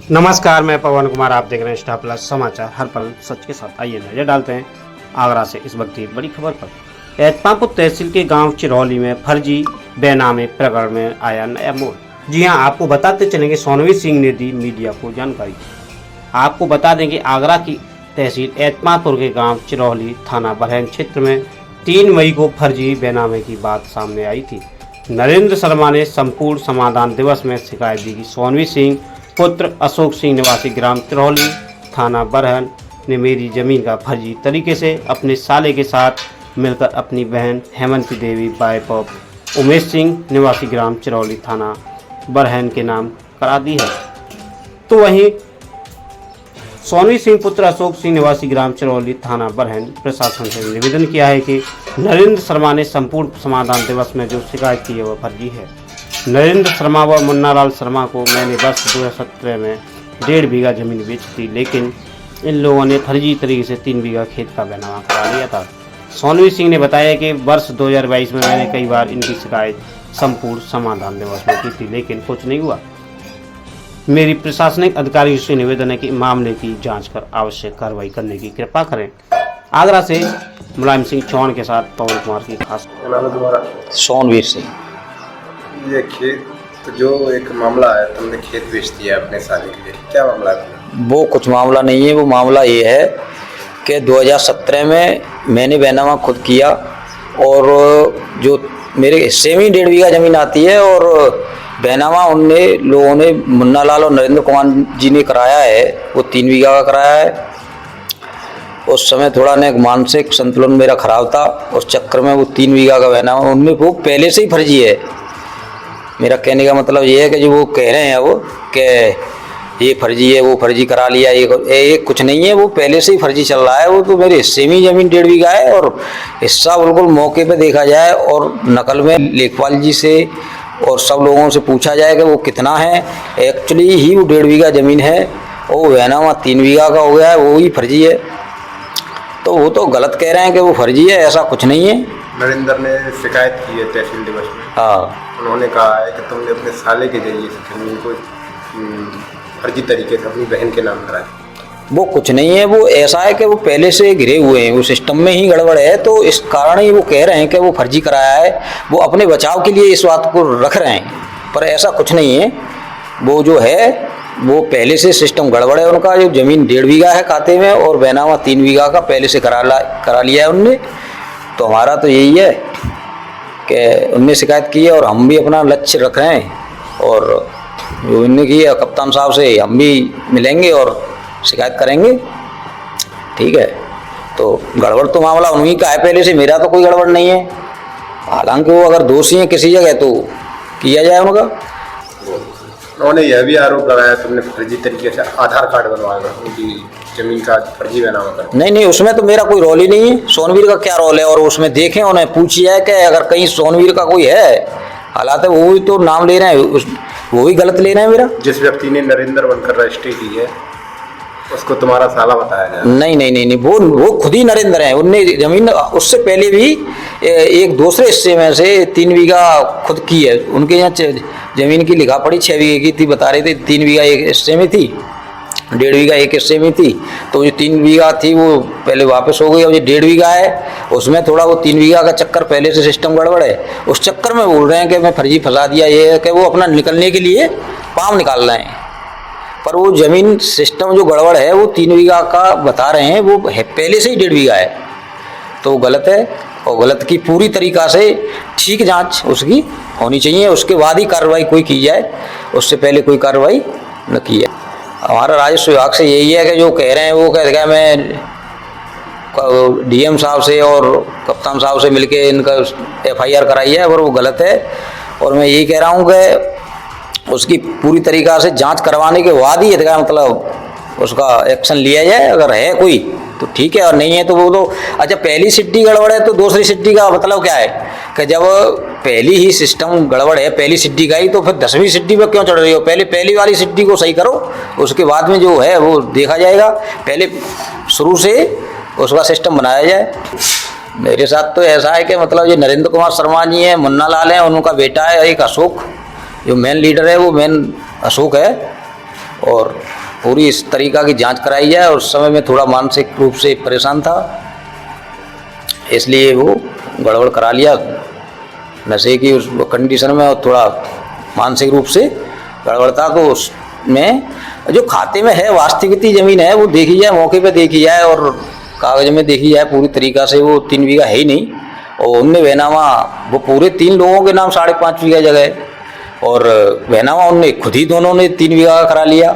नमस्कार, मैं पवन कुमार। आप देख रहे हैं स्टार प्लस समाचार, हर पल सच के साथ। आइए नजर डालते हैं आगरा से इस वक्त की बड़ी खबर पर। एतमापुर तहसील के गांव चिरौली में फर्जी बेनामे प्रकरण में आया नया मोड़। जी हां, आपको बताते चलेंगे, सोनवी सिंह ने दी मीडिया को जानकारी। आपको बता दें कि आगरा की तहसील एतमापुर के गाँव चिरौली थाना बरहन क्षेत्र में 3 मई को फर्जी बेनामे की बात सामने आई थी। नरेंद्र शर्मा ने संपूर्ण समाधान दिवस में शिकायत दी कि सोनवी सिंह पुत्र अशोक सिंह निवासी ग्राम चिरौली थाना बरहन ने मेरी जमीन का फर्जी तरीके से अपने साले के साथ मिलकर अपनी बहन हेमंती देवी वाइफ ऑफ उमेश सिंह निवासी ग्राम चिरौली थाना बरहन के नाम करा दी है। तो वहीं सोनवी सिंह पुत्र अशोक सिंह निवासी ग्राम चिरौली थाना बरहन प्रशासन से निवेदन किया है कि नरेंद्र शर्मा ने संपूर्ण समाधान दिवस में जो शिकायत की है वह फर्जी है। नरेंद्र शर्मा व मुन्नालाल शर्मा को मैंने वर्ष 2017 में 1.5 बीघा जमीन बेची थी, लेकिन इन लोगों ने फर्जी तरीके से 3 बीघा खेत का बेनामा करा लिया था। सोनवी सिंह ने बताया कि वर्ष 2022 में मैंने कई बार इनकी शिकायत संपूर्ण समाधान दिवस में की थी, लेकिन कुछ नहीं हुआ। मेरी प्रशासनिक अधिकारियों से निवेदन है कि मामले की जांच कर आवश्यक कार्रवाई करने की कृपा करें। आगरा से मुलायम सिंह चौहान के साथ पवन कुमार की खास। सोनवीर सिंह। ये खेत जो एक मामला है, तुमने खेत बेच दिया अपने साले के लिए, क्या मामला है? वो कुछ मामला नहीं है। वो मामला ये है कि 2017 में मैंने बेनामा खुद किया और जो मेरे हिस्से में 1.5 बीघा ज़मीन आती है और बेनामा उनने लोगों ने मुन्नालाल और नरेंद्र कुमार जी ने कराया है, वो 3 बीघा का कराया है। उस समय थोड़ा ना मानसिक संतुलन मेरा खराब था, उस चक्कर में वो 3 बीघा का बेनामा उनमें वो पहले से ही फर्जी है। मेरा कहने का मतलब ये है कि जो वो कह रहे हैं वो कि ये फर्जी है, वो फर्जी करा लिया, ये कुछ नहीं है। वो पहले से ही फर्जी चल रहा है। वो तो मेरे हिस्से में ज़मीन 1.5 बीघा है और हिस्सा बिल्कुल मौके पे देखा जाए और नकल में लेखपाल जी से और सब लोगों से पूछा जाए कि वो कितना है। एक्चुअली ही वो 1.5 बीघा ज़मीन है और वो बेनामा 3 बीघा का हो गया है, वो ही फर्जी है। तो वो तो गलत कह रहे हैं कि वो फर्जी है, ऐसा कुछ नहीं है। नरेंद्र ने शिकायत की है तहसील दिवस में। हाँ, उन्होंने कहा है कि तुमने अपने साले के जरिए से जमीन को फर्जी तरीके से अपनी बहन के नाम कराया। वो कुछ नहीं है। वो ऐसा है कि वो पहले से घिरे हुए हैं, वो सिस्टम में ही गड़बड़ है, तो इस कारण ही वो कह रहे हैं कि वो फर्जी कराया है। वो अपने बचाव के लिए इस बात को रख रहे हैं, पर ऐसा कुछ नहीं है। वो जो है वो पहले से सिस्टम गड़बड़ है उनका। जो ज़मीन 1.5 बीघा है खाते में और बेनामा 3 बीघा का पहले से करा लिया है उनने। तो हमारा तो यही है कि उनने शिकायत की है और हम भी अपना लक्ष्य रख रहे हैं और जो उनने की है कप्तान साहब से हम भी मिलेंगे और शिकायत करेंगे। ठीक है, तो गड़बड़ तो मामला उन्हीं का है पहले से, मेरा तो कोई गड़बड़ नहीं है। हालांकि वो अगर दोषी हैं किसी जगह तो किया जाए उनका। उन्होंने यह भी आरोप लगाया तुमने फर्जी तरीके से आधार कार्ड बनवाया, उनकी जमीन का फर्जी बेनामा कर। नहीं, उसमें तो मेरा कोई रोल ही नहीं है। सोनवीर का क्या रोल है? और उसमें देखें, उन्हें पूछिए है कि अगर कहीं सोनवीर का कोई है, हालांकि वो भी तो नाम ले रहे हैं, वो भी गलत ले रहे हैं मेरा। जिस व्यक्ति ने नरेंद्र बनकर रजिस्ट्री की है उसको तुम्हारा साला बताया जाए। नहीं, वो खुद ही नरेंद्र हैं। उनने जमीन उससे पहले भी एक दूसरे हिस्से में से 3 बीघा खुद की है। उनके यहाँ जमीन की लिखा पड़ी 6 बीघे की थी, बता रहे थे 3 बीघा एक हिस्से में थी, 1.5 बीघा एक हिस्से में थी। तो जो 3 बीघा थी वो पहले वापस हो गई। और जो 1.5 बीघा है उसमें थोड़ा वो 3 बीघा का चक्कर पहले से सिस्टम गड़बड़ है, उस चक्कर में बोल रहे हैं कि मैं फर्जी फंसा दिया। ये है कि वो अपना निकलने के लिए पाँव निकाल रहे हैं, पर वो ज़मीन सिस्टम जो गड़बड़ है वो 3 बीघा का बता रहे हैं, वो है पहले से ही 1.5 बीघा है। तो वो गलत है और गलत की पूरी तरीक़ा से ठीक जांच उसकी होनी चाहिए, उसके बाद ही कार्रवाई कोई की जाए, उससे पहले कोई कार्रवाई न की जाए। हमारा राजस्व विभाग से यही है कि जो कह रहे हैं वो कह रहे हैं मैं डीएम साहब से और कप्तान साहब से मिलके इनका FIR कराई है, पर वो गलत है। और मैं यही कह रहा हूँ कि उसकी पूरी तरीक़ा से जांच करवाने के बाद ही इसका मतलब उसका एक्शन लिया जाए। अगर है कोई तो ठीक है, और नहीं है तो वो तो अच्छा, पहली सिट्टी गड़बड़ है तो दूसरी सिट्टी का मतलब क्या है कि जब पहली ही सिस्टम गड़बड़ है पहली सिट्टी का ही, तो फिर 10वीं सिट्टी पर क्यों चढ़ रही हो? पहले पहली वाली सिट्टी को सही करो, उसके बाद में जो है वो देखा जाएगा। पहले शुरू से उसका सिस्टम बनाया जाए। मेरे साथ तो ऐसा है कि मतलब ये नरेंद्र कुमार शर्मा जी हैं, मुन्नालाल हैं, उनका बेटा है एक अशोक, जो मेन लीडर है वो मेन अशोक है। और पूरी इस तरीका की जांच कराई जाए। और उस समय में थोड़ा मानसिक रूप से परेशान था, इसलिए वो गड़बड़ करा लिया नशे की उस कंडीशन में, और थोड़ा मानसिक रूप से गड़बड़ था। तो उसमें जो खाते में है वास्तविकता ज़मीन है वो देखी जाए, मौके पे देखी जाए और कागज में देखी जाए पूरी तरीका से। वो 3 बीघा है ही नहीं, और उनने बैनामा वो पूरे 3 लोगों के नाम 5.5 बीघा जगह है, और बैनामा उनने खुद ही दोनों ने 3 बीघा का करा लिया।